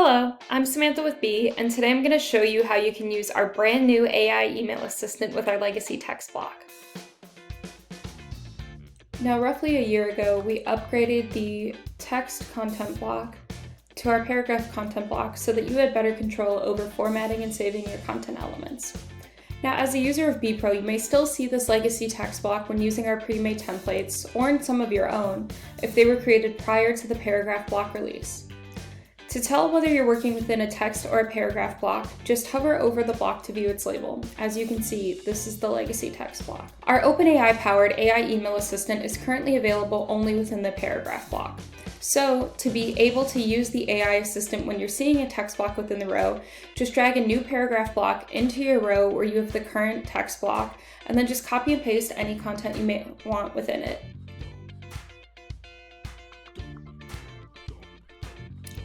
Hello, I'm Samantha with Bee, and today I'm going to show you how you can use our brand new AI email assistant with our legacy text block. Now, roughly a year ago, we upgraded the text content block to our paragraph content block so that you had better control over formatting and saving your content elements. Now, as a user of Beefree, you may still see this legacy text block when using our pre-made templates or in some of your own if they were created prior to the paragraph block release. To tell whether you're working within a text or a paragraph block, just hover over the block to view its label. As you can see, this is the legacy text block. Our OpenAI-powered AI email assistant is currently available only within the paragraph block. So, to be able to use the AI assistant when you're seeing a text block within the row, just drag a new paragraph block into your row where you have the current text block, and then just copy and paste any content you may want within it.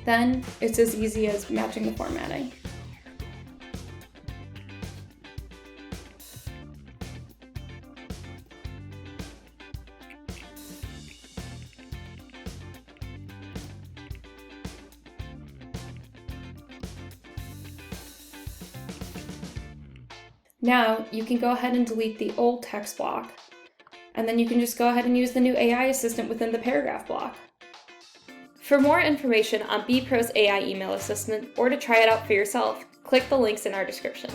Then, it's as easy as matching the formatting. Now, you can go ahead and delete the old text block, and then you can just go ahead and use the new AI assistant within the paragraph block. For more information on Beefree's AI email assistant or to try it out for yourself, click the links in our description.